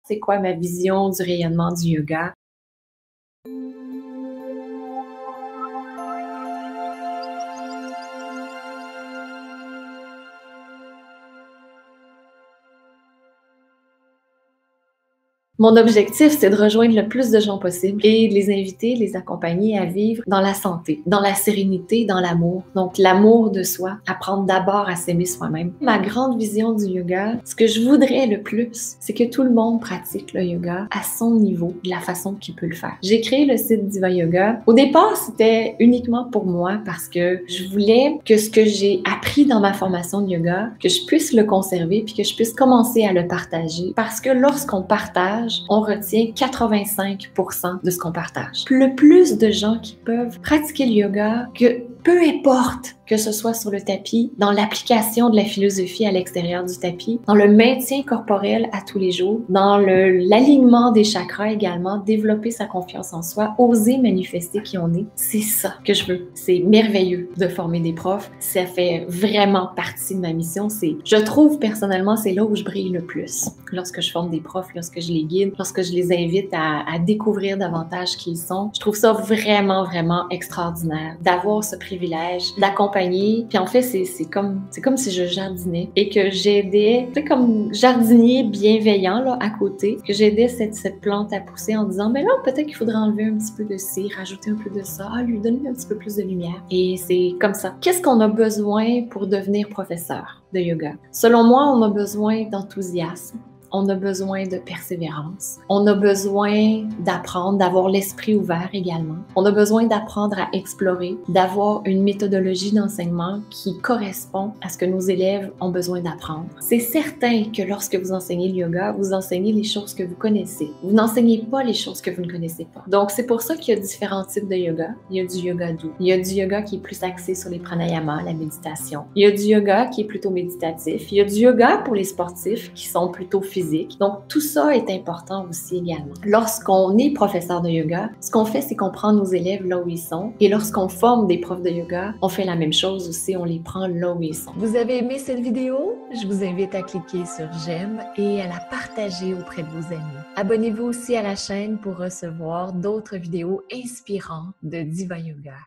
c'est quoi ma vision du rayonnement du yoga. Mon objectif, c'est de rejoindre le plus de gens possible et de les inviter, les accompagner à vivre dans la santé, dans la sérénité, dans l'amour. Donc, l'amour de soi, apprendre d'abord à s'aimer soi-même. Ma grande vision du yoga, ce que je voudrais le plus, c'est que tout le monde pratique le yoga à son niveau, de la façon qu'il peut le faire. J'ai créé le site Diva Yoga. Au départ, c'était uniquement pour moi parce que je voulais que ce que j'ai appris dans ma formation de yoga, que je puisse le conserver puis que je puisse commencer à le partager. Parce que lorsqu'on partage, on retient 85% de ce qu'on partage. Le plus de gens qui peuvent pratiquer le yoga, que peu importe que ce soit sur le tapis, dans l'application de la philosophie à l'extérieur du tapis, dans le maintien corporel à tous les jours, dans l'alignement des chakras également, développer sa confiance en soi, oser manifester qui on est, c'est ça que je veux. C'est merveilleux de former des profs. Ça fait vraiment partie de ma mission. Je trouve personnellement, c'est là où je brille le plus. Lorsque je forme des profs, lorsque je les guide, lorsque je les invite à découvrir davantage qui ils sont, je trouve ça vraiment, vraiment extraordinaire d'avoir ce privilège d'accompagner. Puis en fait, c'est comme si je jardinais et que j'aidais, tu sais, comme jardinier bienveillant là à côté, que j'aidais cette plante à pousser en disant, ben là, peut-être qu'il faudrait enlever un petit peu de ci, rajouter un peu de ça, lui donner un petit peu plus de lumière. Et c'est comme ça. Qu'est-ce qu'on a besoin pour devenir professeur de yoga? Selon moi, on a besoin d'enthousiasme. On a besoin de persévérance. On a besoin d'apprendre, d'avoir l'esprit ouvert également. On a besoin d'apprendre à explorer, d'avoir une méthodologie d'enseignement qui correspond à ce que nos élèves ont besoin d'apprendre. C'est certain que lorsque vous enseignez le yoga, vous enseignez les choses que vous connaissez. Vous n'enseignez pas les choses que vous ne connaissez pas. Donc, c'est pour ça qu'il y a différents types de yoga. Il y a du yoga doux. Il y a du yoga qui est plus axé sur les pranayamas, la méditation. Il y a du yoga qui est plutôt méditatif. Il y a du yoga pour les sportifs qui sont plutôt physiques. Donc, tout ça est important aussi également. Lorsqu'on est professeur de yoga, ce qu'on fait, c'est qu'on prend nos élèves là où ils sont. Et lorsqu'on forme des profs de yoga, on fait la même chose aussi, on les prend là où ils sont. Vous avez aimé cette vidéo? Je vous invite à cliquer sur j'aime et à la partager auprès de vos amis. Abonnez-vous aussi à la chaîne pour recevoir d'autres vidéos inspirantes de Diva Yoga.